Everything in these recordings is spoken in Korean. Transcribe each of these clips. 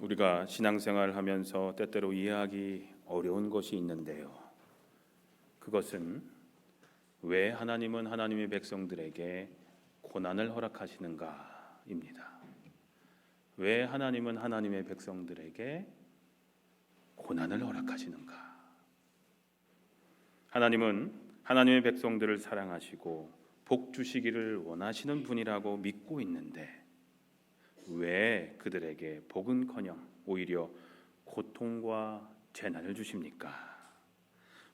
우리가 신앙생활을 하면서 때때로 이해하기 어려운 것이 있는데요. 그것은 왜 하나님은 하나님의 백성들에게 고난을 허락하시는가입니다. 왜 하나님은 하나님의 백성들에게 고난을 허락하시는가? 하나님은 하나님의 백성들을 사랑하시고 복 주시기를 원하시는 분이라고 믿고 있는데 왜 그들에게 복은커녕 오히려 고통과 재난을 주십니까?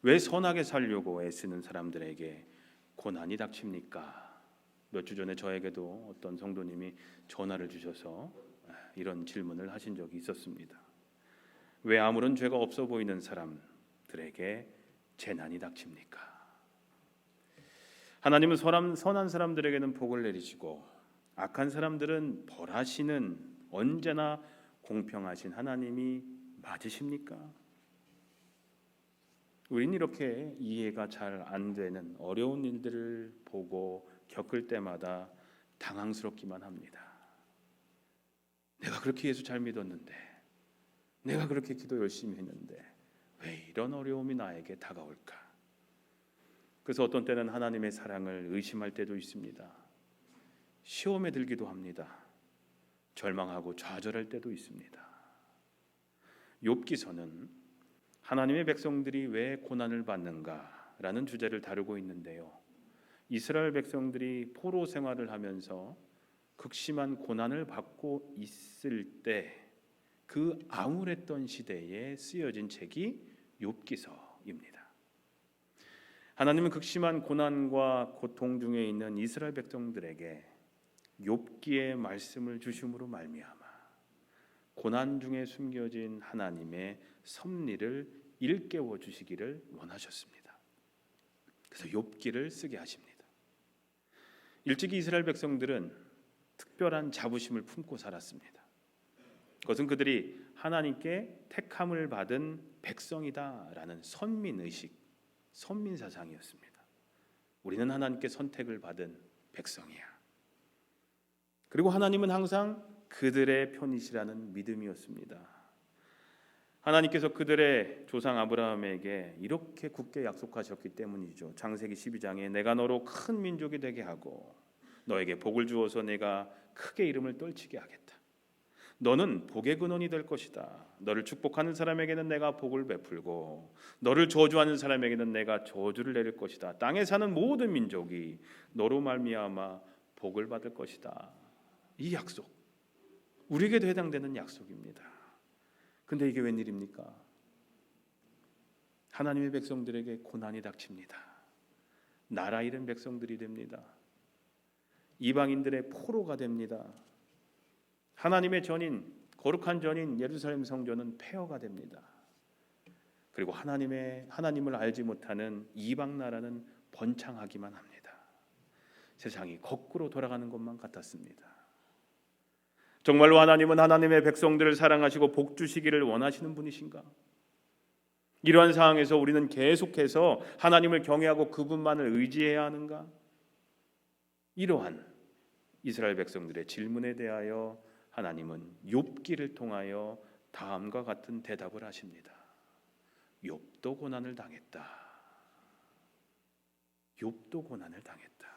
왜 선하게 살려고 애쓰는 사람들에게 고난이 닥칩니까? 몇 주 전에 저에게도 어떤 성도님이 전화를 주셔서 이런 질문을 하신 적이 있었습니다. 왜 아무런 죄가 없어 보이는 사람들에게 재난이 닥칩니까? 하나님은 선한 사람들에게는 복을 내리시고 악한 사람들은 벌하시는 언제나 공평하신 하나님이 맞으십니까? 우린 이렇게 이해가 잘 안 되는 어려운 일들을 보고 겪을 때마다 당황스럽기만 합니다. 내가 그렇게 예수 잘 믿었는데, 내가 그렇게 기도 열심히 했는데 왜 이런 어려움이 나에게 다가올까? 그래서 어떤 때는 하나님의 사랑을 의심할 때도 있습니다. 시험에 들기도 합니다. 절망하고 좌절할 때도 있습니다. 욥기서는 하나님의 백성들이 왜 고난을 받는가라는 주제를 다루고 있는데요. 이스라엘 백성들이 포로 생활을 하면서 극심한 고난을 받고 있을 때 그 암울했던 시대에 쓰여진 책이 욥기서입니다. 하나님은 극심한 고난과 고통 중에 있는 이스라엘 백성들에게 욥기의 말씀을 주심으로 말미암아 고난 중에 숨겨진 하나님의 섭리를 일깨워 주시기를 원하셨습니다. 그래서 욥기를 쓰게 하십니다. 일찍이 이스라엘 백성들은 특별한 자부심을 품고 살았습니다. 그것은 그들이 하나님께 택함을 받은 백성이다라는 선민의식, 선민사상이었습니다. 우리는 하나님께 선택을 받은 백성이야. 그리고 하나님은 항상 그들의 편이시라는 믿음이었습니다. 하나님께서 그들의 조상 아브라함에게 이렇게 굳게 약속하셨기 때문이죠. 창세기 12장에 내가 너로 큰 민족이 되게 하고 너에게 복을 주어서 내가 크게 이름을 떨치게 하겠다. 너는 복의 근원이 될 것이다. 너를 축복하는 사람에게는 내가 복을 베풀고 너를 저주하는 사람에게는 내가 저주를 내릴 것이다. 땅에 사는 모든 민족이 너로 말미암아 복을 받을 것이다. 이 약속, 우리에게도 해당되는 약속입니다. 근데 이게 웬일입니까? 하나님의 백성들에게 고난이 닥칩니다. 나라 잃은 백성들이 됩니다. 이방인들의 포로가 됩니다. 하나님의 전인, 거룩한 전인 예루살렘 성전은 폐허가 됩니다. 그리고 하나님을 알지 못하는 이방 나라는 번창하기만 합니다. 세상이 거꾸로 돌아가는 것만 같았습니다. 정말로 하나님은 하나님의 백성들을 사랑하시고 복 주시기를 원하시는 분이신가? 이러한 상황에서 우리는 계속해서 하나님을 경외하고 그분만을 의지해야 하는가? 이러한 이스라엘 백성들의 질문에 대하여 하나님은 욥기를 통하여 다음과 같은 대답을 하십니다. 욥도 고난을 당했다. 욥도 고난을 당했다.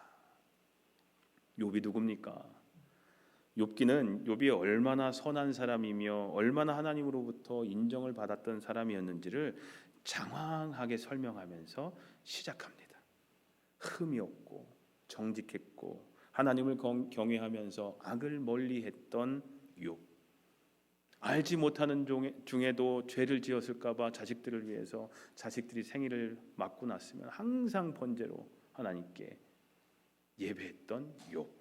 욥이 누굽니까? 욥기는 욥이 얼마나 선한 사람이며 얼마나 하나님으로부터 인정을 받았던 사람이었는지를 장황하게 설명하면서 시작합니다. 흠이 없고 정직했고 하나님을 경외하면서 악을 멀리했던 욥. 알지 못하는 중에도 죄를 지었을까 봐 자식들을 위해서 자식들이 생일을 맞고 났으면 항상 번제로 하나님께 예배했던 욥.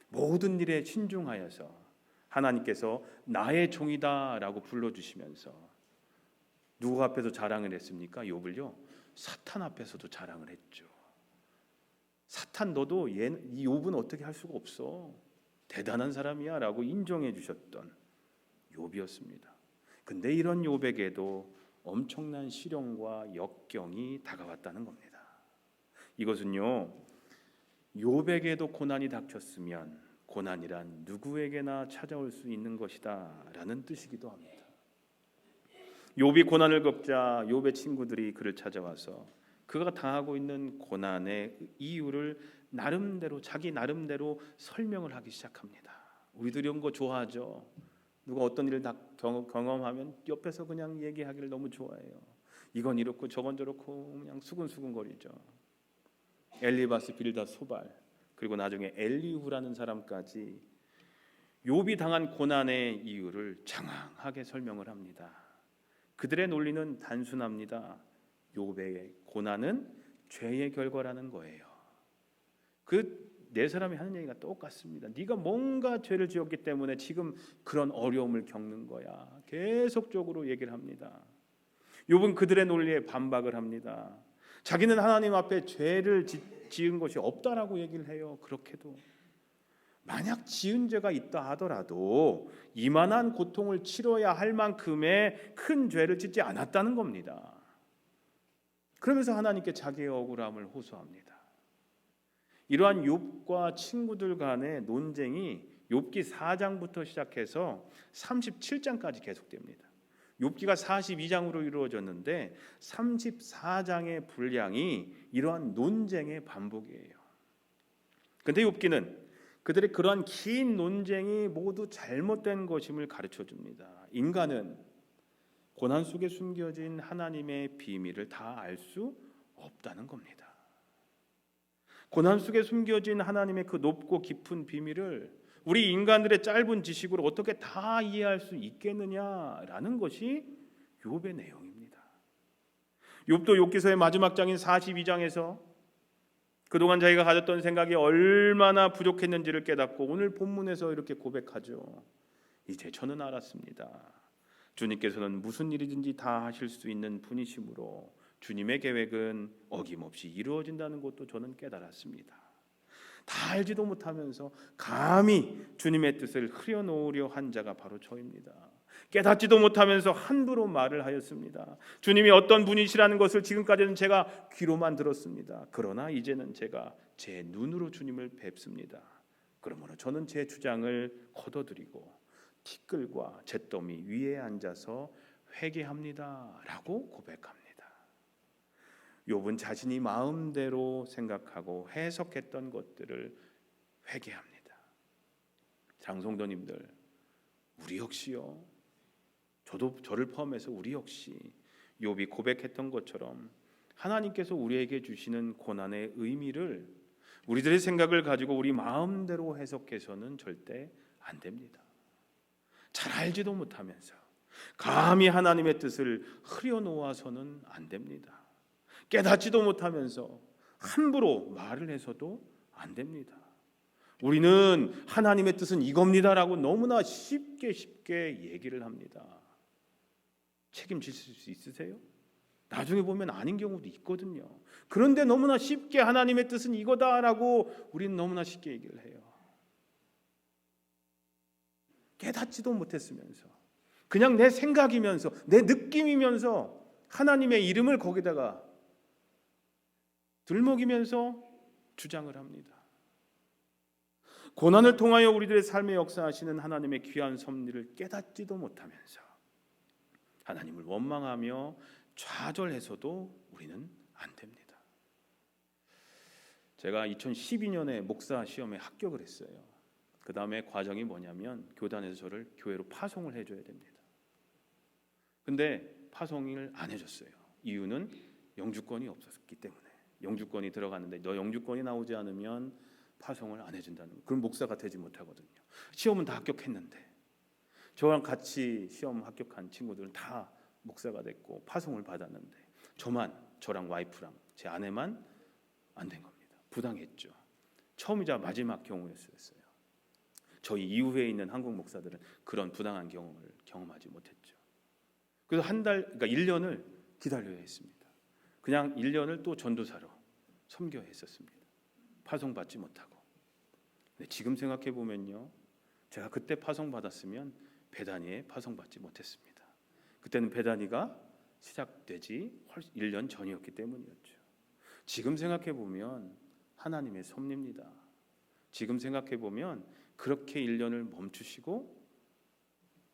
모든 일에 신중하여서 하나님께서 나의 종이다라고 불러주시면서 누구 앞에서 자랑을 했습니까? 욥을요, 사탄 앞에서도 자랑을 했죠. 사탄 너도 이 욥은 어떻게 할 수가 없어. 대단한 사람이야 라고 인정해 주셨던 욥이었습니다. 근데 이런 욥에게도 엄청난 시련과 역경이 다가왔다는 겁니다. 이것은요, 욥에게도 고난이 닥쳤으면 고난이란 누구에게나 찾아올 수 있는 것이다 라는 뜻이기도 합니다. 욥이 고난을 겪자 욥의 친구들이 그를 찾아와서 그가 당하고 있는 고난의 이유를 자기 나름대로 설명을 하기 시작합니다. 우리도 이런 거 좋아하죠. 누가 어떤 일을 다 경험하면 옆에서 그냥 얘기하기를 너무 좋아해요. 이건 이렇고 저건 저렇고 그냥 수근수근거리죠. 엘리바스, 빌닷, 소발, 그리고 나중에 엘리후라는 사람까지 욥이 당한 고난의 이유를 장황하게 설명을 합니다. 그들의 논리는 단순합니다. 욥의 고난은 죄의 결과라는 거예요. 그 네 사람이 하는 얘기가 똑같습니다. 네가 뭔가 죄를 지었기 때문에 지금 그런 어려움을 겪는 거야. 계속적으로 얘기를 합니다. 욥은 그들의 논리에 반박을 합니다. 자기는 하나님 앞에 죄를 지은 것이 없다라고 얘기를 해요. 그렇게도 만약 지은 죄가 있다 하더라도 이만한 고통을 치러야 할 만큼의 큰 죄를 짓지 않았다는 겁니다. 그러면서 하나님께 자기의 억울함을 호소합니다. 이러한 욥과 친구들 간의 논쟁이 욥기 4장부터 시작해서 37장까지 계속됩니다. 욥기가 42장으로 이루어졌는데 34장의 분량이 이러한 논쟁의 반복이에요. 그런데 욥기는 그들의 그러한 긴 논쟁이 모두 잘못된 것임을 가르쳐 줍니다. 인간은 고난 속에 숨겨진 하나님의 비밀을 다 알 수 없다는 겁니다. 고난 속에 숨겨진 하나님의 그 높고 깊은 비밀을 우리 인간들의 짧은 지식으로 어떻게 다 이해할 수 있겠느냐라는 것이 욥의 내용입니다. 욥도 욥기서의 마지막 장인 42장에서 그동안 자기가 가졌던 생각이 얼마나 부족했는지를 깨닫고 오늘 본문에서 이렇게 고백하죠. 이제 저는 알았습니다. 주님께서는 무슨 일이든지 다 하실 수 있는 분이시므로 주님의 계획은 어김없이 이루어진다는 것도 저는 깨달았습니다. 다 알지도 못하면서 감히 주님의 뜻을 흐려놓으려 한 자가 바로 저입니다. 깨닫지도 못하면서 함부로 말을 하였습니다. 주님이 어떤 분이시라는 것을 지금까지는 제가 귀로만 들었습니다. 그러나 이제는 제가 제 눈으로 주님을 뵙습니다. 그러므로 저는 제 주장을 거둬들이고 티끌과 잿더미 위에 앉아서 회개합니다 라고 고백합니다. 욥은 자신이 마음대로 생각하고 해석했던 것들을 회개합니다. 장성도님들, 우리 역시요, 저를 포함해서 우리 역시 욥이 고백했던 것처럼 하나님께서 우리에게 주시는 고난의 의미를 우리들의 생각을 가지고 우리 마음대로 해석해서는 절대 안 됩니다. 잘 알지도 못하면서 감히 하나님의 뜻을 흐려놓아서는 안 됩니다. 깨닫지도 못하면서 함부로 말을 해서도 안 됩니다. 우리는 하나님의 뜻은 이겁니다라고 너무나 쉽게 얘기를 합니다. 책임질 수 있으세요? 나중에 보면 아닌 경우도 있거든요. 그런데 너무나 쉽게 하나님의 뜻은 이거다라고 우리는 너무나 쉽게 얘기를 해요. 깨닫지도 못했으면서 그냥 내 생각이면서 내 느낌이면서 하나님의 이름을 거기다가 들먹이면서 주장을 합니다. 고난을 통하여 우리들의 삶에 역사하시는 하나님의 귀한 섭리를 깨닫지도 못하면서 하나님을 원망하며 좌절해서도 우리는 안 됩니다. 제가 2012년에 목사 시험에 합격을 했어요. 그 다음에 과정이 뭐냐면 교단에서 저를 교회로 파송을 해줘야 됩니다. 근데 파송을 안 해줬어요. 이유는 영주권이 없었기 때문에. 영주권이 들어갔는데 너 영주권이 나오지 않으면 파송을 안 해준다는 거예요. 그럼 목사가 되지 못하거든요. 시험은 다 합격했는데 저랑 같이 시험 합격한 친구들은 다 목사가 됐고 파송을 받았는데 저랑 와이프랑 제 아내만 안 된 겁니다. 부당했죠. 처음이자 마지막 경우였어요. 저희 이후에 있는 한국 목사들은 그런 부당한 경험을 경험하지 못했죠. 그래서 그러니까 1년을 기다려야 했습니다. 그냥 1년을 또 전도사로 섬겨야 했었습니다. 파송받지 못하고. 근데 지금 생각해 보면요, 제가 그때 파송받았으면 베다니에 파송받지 못했습니다. 그때는 베다니가 시작되지 1년 전이었기 때문이었죠. 지금 생각해 보면 하나님의 섭리입니다. 지금 생각해 보면 그렇게 1년을 멈추시고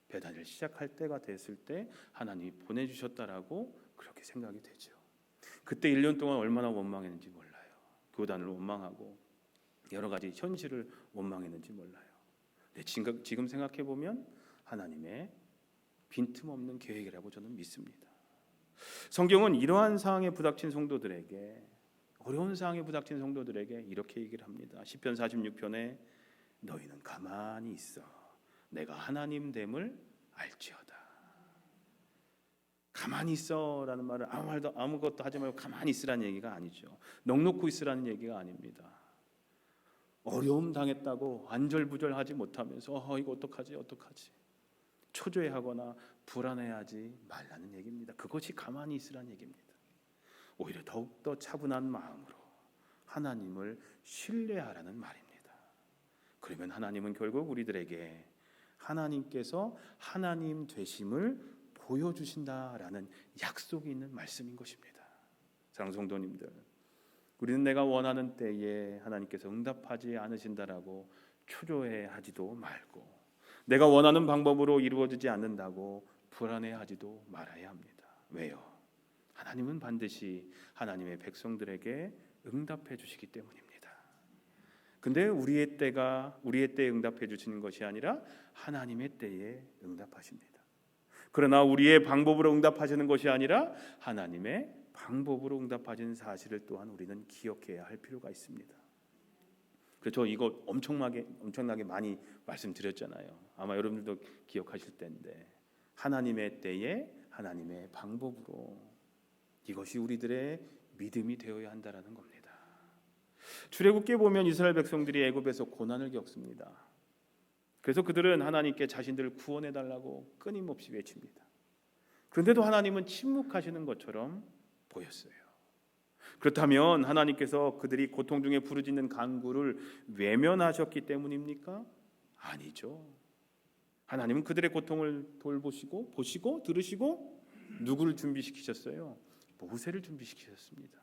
배단을 시작할 때가 됐을 때 하나님이 보내주셨다라고 그렇게 생각이 되죠. 그때 1년 동안 얼마나 원망했는지 몰라요. 교단을 원망하고 여러 가지 현실을 원망했는지 몰라요. 근데 지금 생각해 보면 하나님의 빈틈없는 계획이라고 저는 믿습니다. 성경은 이러한 상황에 부닥친 성도들에게, 어려운 상황에 부닥친 성도들에게 이렇게 얘기를 합니다. 시편 46편에 너희는 가만히 있어 내가 하나님 됨을 알지어다. 가만히 있어라는 말은 아무것도 하지 말고 가만히 있으라는 얘기가 아니죠. 넋놓고 있으라는 얘기가 아닙니다. 어려움 당했다고 안절부절하지 못하면서 이거 어떡하지 초조해하거나 불안해하지 말라는 얘기입니다. 그것이 가만히 있으라는 얘기입니다. 오히려 더욱더 차분한 마음으로 하나님을 신뢰하라는 말입니다. 그러면 하나님은 결국 우리들에게 하나님께서 하나님 되심을 보여주신다라는 약속이 있는 말씀인 것입니다. 사랑하는 성도님들, 우리는 내가 원하는 때에 하나님께서 응답하지 않으신다라고 초조해하지도 말고, 내가 원하는 방법으로 이루어지지 않는다고 불안해하지도 말아야 합니다. 왜요? 하나님은 반드시 하나님의 백성들에게 응답해 주시기 때문입니다. 근데 우리의 때에 응답해 주시는 것이 아니라 하나님의 때에 응답하십니다. 그러나 우리의 방법으로 응답하시는 것이 아니라 하나님의 방법으로 응답하시는 사실을 또한 우리는 기억해야 할 필요가 있습니다. 그래서 이거 엄청나게 많이 말씀드렸잖아요. 아마 여러분들도 기억하실 텐데, 하나님의 때에 하나님의 방법으로, 이것이 우리들의 믿음이 되어야 한다라는 겁니다. 출애굽기에 보면 이스라엘 백성들이 애굽에서 고난을 겪습니다. 그래서 그들은 하나님께 자신들을 구원해 달라고 끊임없이 외칩니다. 그런데도 하나님은 침묵하시는 것처럼 보였어요. 그렇다면 하나님께서 그들이 고통 중에 부르짖는 간구를 외면하셨기 때문입니까? 아니죠. 하나님은 그들의 고통을 보시고 들으시고 누구를 준비시키셨어요? 모세를 준비시키셨습니다.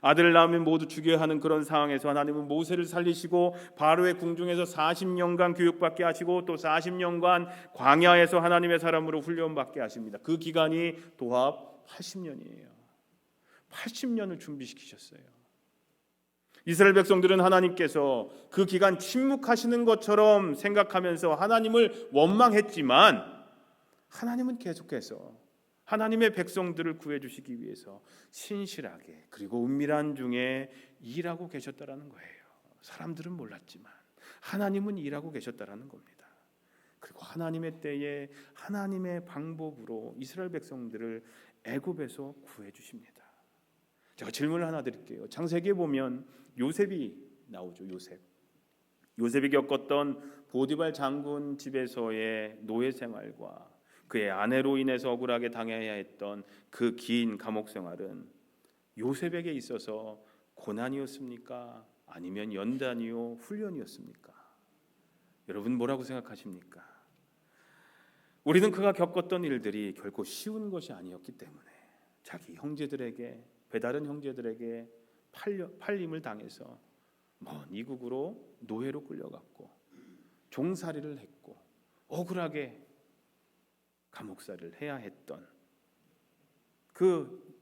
아들을 낳으면 모두 죽여야 하는 그런 상황에서 하나님은 모세를 살리시고 바로의 궁중에서 40년간 교육받게 하시고 또 40년간 광야에서 하나님의 사람으로 훈련받게 하십니다. 그 기간이 도합 80년이에요. 80년을 준비시키셨어요. 이스라엘 백성들은 하나님께서 그 기간 침묵하시는 것처럼 생각하면서 하나님을 원망했지만, 하나님은 계속해서 하나님의 백성들을 구해주시기 위해서 신실하게 그리고 은밀한 중에 일하고 계셨다라는 거예요. 사람들은 몰랐지만 하나님은 일하고 계셨다라는 겁니다. 그리고 하나님의 때에 하나님의 방법으로 이스라엘 백성들을 애굽에서 구해주십니다. 제가 질문을 하나 드릴게요. 창세기에 보면 요셉이 나오죠. 요셉이 겪었던 보디발 장군 집에서의 노예 생활과 그의 아내로 인해서 억울하게 당해야 했던 그 긴 감옥 생활은 요셉에게 있어서 고난이었습니까? 아니면 연단이요 훈련이었습니까? 여러분 뭐라고 생각하십니까? 우리는 그가 겪었던 일들이 결코 쉬운 것이 아니었기 때문에 자기 형제들에게, 배다른 형제들에게 팔림을 당해서 먼 이국으로 노예로 끌려갔고 종살이를 했고 억울하게 감옥살이를 해야 했던 그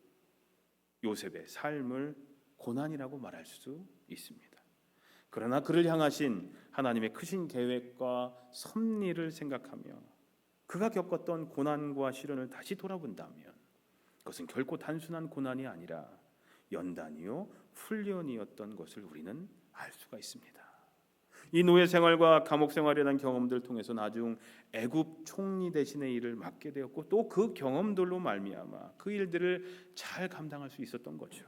요셉의 삶을 고난이라고 말할 수 있습니다. 그러나 그를 향하신 하나님의 크신 계획과 섭리를 생각하며 그가 겪었던 고난과 시련을 다시 돌아본다면 그것은 결코 단순한 고난이 아니라 연단이요 훈련이었던 것을 우리는 알 수가 있습니다. 이 노예 생활과 감옥 생활이라는 경험들을 통해서 나중 애굽 총리 대신의 일을 맡게 되었고 또 그 경험들로 말미암아 그 일들을 잘 감당할 수 있었던 거죠.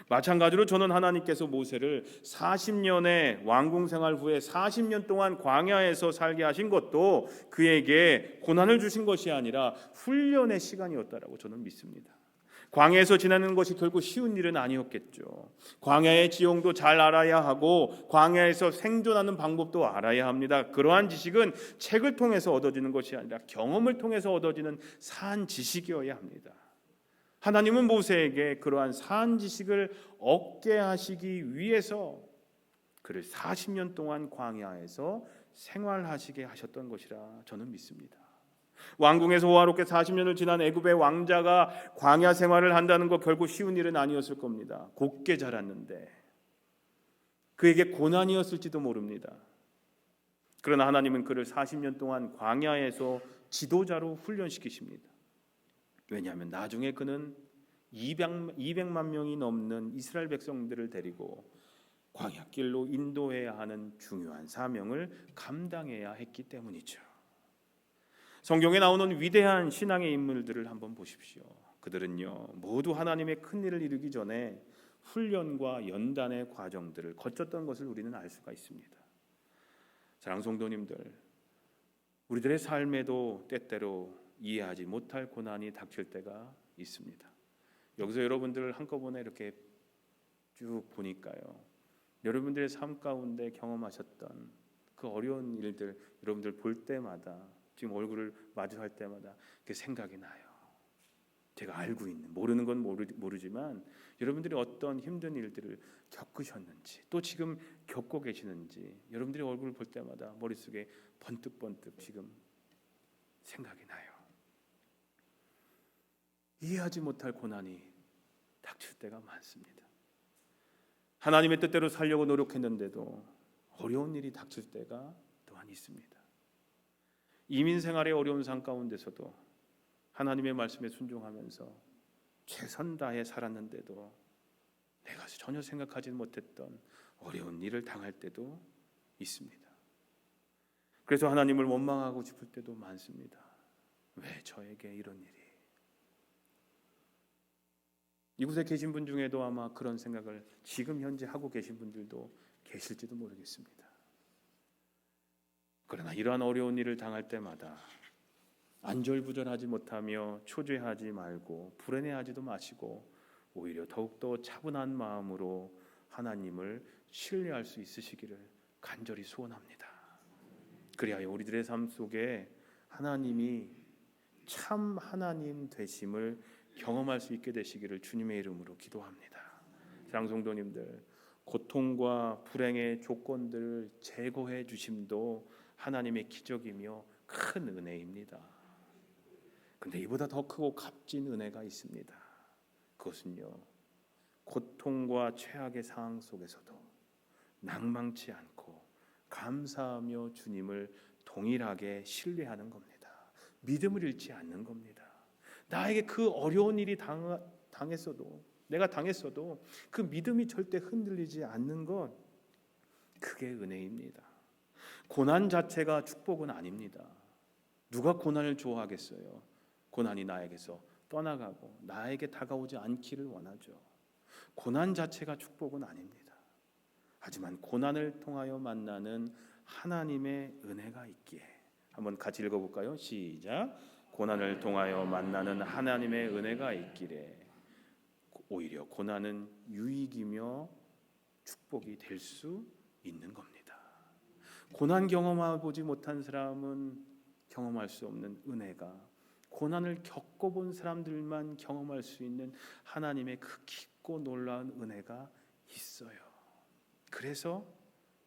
마찬가지로 저는 하나님께서 모세를 40년의 왕궁 생활 후에 40년 동안 광야에서 살게 하신 것도 그에게 고난을 주신 것이 아니라 훈련의 시간이었다라고 저는 믿습니다. 광야에서 지내는 것이 결코 쉬운 일은 아니었겠죠. 광야의 지형도 잘 알아야 하고 광야에서 생존하는 방법도 알아야 합니다. 그러한 지식은 책을 통해서 얻어지는 것이 아니라 경험을 통해서 얻어지는 산 지식이어야 합니다. 하나님은 모세에게 그러한 산 지식을 얻게 하시기 위해서 그를 40년 동안 광야에서 생활하시게 하셨던 것이라 저는 믿습니다. 왕궁에서 호화롭게 40년을 지난 애굽의 왕자가 광야 생활을 한다는 거 결코 쉬운 일은 아니었을 겁니다. 곱게 자랐는데 그에게 고난이었을지도 모릅니다. 그러나 하나님은 그를 40년 동안 광야에서 지도자로 훈련시키십니다. 왜냐하면 나중에 그는 200만 명이 넘는 이스라엘 백성들을 데리고 광야길로 인도해야 하는 중요한 사명을 감당해야 했기 때문이죠. 성경에 나오는 위대한 신앙의 인물들을 한번 보십시오. 그들은요 모두 하나님의 큰 일을 이루기 전에 훈련과 연단의 과정들을 거쳤던 것을 우리는 알 수가 있습니다. 사랑하는 성도님들, 우리들의 삶에도 때때로 이해하지 못할 고난이 닥칠 때가 있습니다. 여기서 여러분들 한꺼번에 이렇게 쭉 보니까요, 여러분들의 삶 가운데 경험하셨던 그 어려운 일들 여러분들 볼 때마다, 지금 얼굴을 마주할 때마다 그 생각이 나요. 제가 알고 있는, 모르는 건 모르지만 여러분들이 어떤 힘든 일들을 겪으셨는지, 또 지금 겪고 계시는지 여러분들의 얼굴을 볼 때마다 머릿속에 번뜩번뜩 지금 생각이 나요. 이해하지 못할 고난이 닥칠 때가 많습니다. 하나님의 뜻대로 살려고 노력했는데도 어려운 일이 닥칠 때가 또한 있습니다. 이민 생활의 어려운 삶 가운데서도 하나님의 말씀에 순종하면서 최선 다해 살았는데도 내가 전혀 생각하지 못했던 어려운 일을 당할 때도 있습니다. 그래서 하나님을 원망하고 싶을 때도 많습니다. 왜 저에게 이런 일이? 이곳에 계신 분 중에도 아마 그런 생각을 지금 현재 하고 계신 분들도 계실지도 모르겠습니다. 그러나 이러한 어려운 일을 당할 때마다 안절부절하지 못하며 초조해하지 말고 불안해하지도 마시고 오히려 더욱더 차분한 마음으로 하나님을 신뢰할 수 있으시기를 간절히 소원합니다. 그리하여 우리들의 삶 속에 하나님이 참 하나님 되심을 경험할 수 있게 되시기를 주님의 이름으로 기도합니다. 사랑하는 성도님들, 고통과 불행의 조건들을 제거해 주심도 하나님의 기적이며 큰 은혜입니다. 근데 이보다 더 크고 값진 은혜가 있습니다. 그것은요, 고통과 최악의 상황 속에서도 낭망치 않고 감사하며 주님을 동일하게 신뢰하는 겁니다. 믿음을 잃지 않는 겁니다. 나에게 그 어려운 일이 당했어도, 내가 당했어도 그 믿음이 절대 흔들리지 않는 것, 그게 은혜입니다. 고난 자체가 축복은 아닙니다. 누가 고난을 좋아하겠어요? 고난이 나에게서 떠나가고 나에게 다가오지 않기를 원하죠. 고난 자체가 축복은 아닙니다. 하지만 고난을 통하여 만나는 하나님의 은혜가 있기에, 한번 같이 읽어볼까요? 시작. 고난을 통하여 만나는 하나님의 은혜가 있기에 오히려 고난은 유익이며 축복이 될 수 있는 겁니다. 고난 경험해보지 못한 사람은 경험할 수 없는 은혜가, 고난을 겪어본 사람들만 경험할 수 있는 하나님의 그 깊고 놀라운 은혜가 있어요. 그래서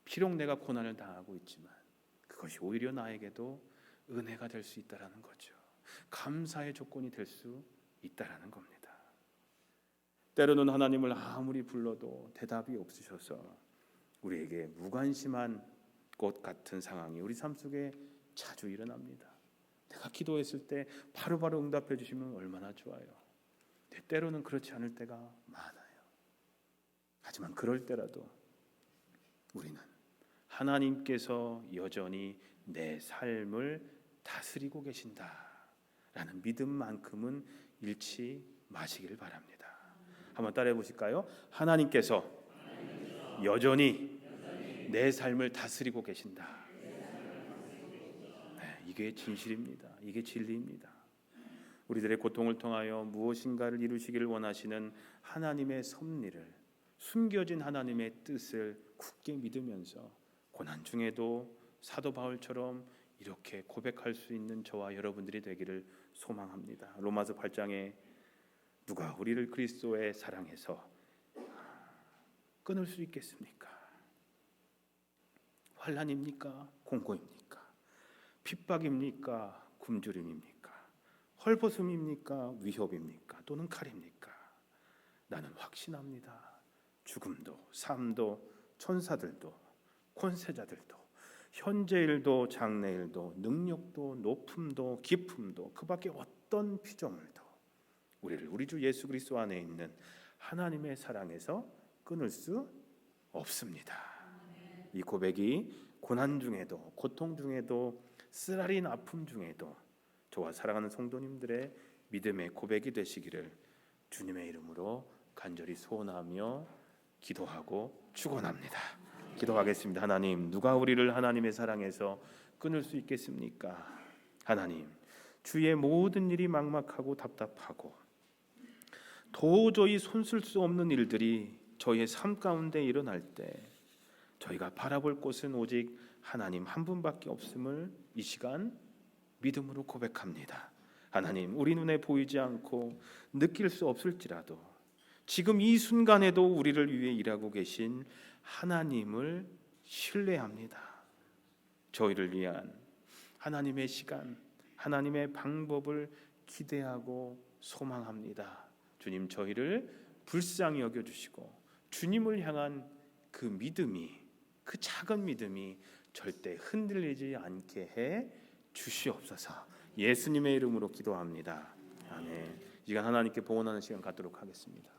비록 내가 고난을 당하고 있지만 그것이 오히려 나에게도 은혜가 될 수 있다는 거죠. 감사의 조건이 될 수 있다는 겁니다. 때로는 하나님을 아무리 불러도 대답이 없으셔서 우리에게 무관심한 것 같은 상황이 우리 삶 속에 자주 일어납니다. 내가 기도했을 때 바로바로 응답해 주시면 얼마나 좋아요. 때로는 그렇지 않을 때가 많아요. 하지만 그럴 때라도 우리는 하나님께서 여전히 내 삶을 다스리고 계신다라는 믿음만큼은 잃지 마시길 바랍니다. 한번 따라해 보실까요? 하나님께서 여전히 내 삶을 다스리고 계신다. 네, 이게 진실입니다. 이게 진리입니다. 우리들의 고통을 통하여 무엇인가를 이루시기를 원하시는 하나님의 섭리를, 숨겨진 하나님의 뜻을 굳게 믿으면서 고난 중에도 사도 바울처럼 이렇게 고백할 수 있는 저와 여러분들이 되기를 소망합니다. 로마서 8장에 누가 우리를 그리스도의 사랑해서 끊을 수 있겠습니까? 환난입니까? 공고입니까? 핍박입니까? 굶주림입니까? 헐벗음입니까? 위협입니까? 또는 칼입니까? 나는 확신합니다. 죽음도 삶도 천사들도 권세자들도 현재일도 장래일도 능력도 높음도 깊음도 그 밖에 어떤 피조물도 우리를 우리 주 예수 그리스도 안에 있는 하나님의 사랑에서 끊을 수 없습니다. 이 고백이 고난 중에도 고통 중에도 쓰라린 아픔 중에도 저와 사랑하는 성도님들의 믿음의 고백이 되시기를 주님의 이름으로 간절히 소원하며 기도하고 축원합니다. 기도하겠습니다. 하나님, 누가 우리를 하나님의 사랑에서 끊을 수 있겠습니까? 하나님, 주의 모든 일이 막막하고 답답하고 도저히 손쓸 수 없는 일들이 저희의 삶 가운데 일어날 때 저희가 바라볼 곳은 오직 하나님 한 분밖에 없음을 이 시간 믿음으로 고백합니다. 하나님, 우리 눈에 보이지 않고 느낄 수 없을지라도 지금 이 순간에도 우리를 위해 일하고 계신 하나님을 신뢰합니다. 저희를 위한 하나님의 시간, 하나님의 방법을 기대하고 소망합니다. 주님, 저희를 불쌍히 여겨주시고 주님을 향한 그 믿음이, 그 작은 믿음이 절대 흔들리지 않게 해 주시옵소서. 예수님의 이름으로 기도합니다. 아멘. 이 시간 하나님께 봉헌하는 시간 갖도록 하겠습니다.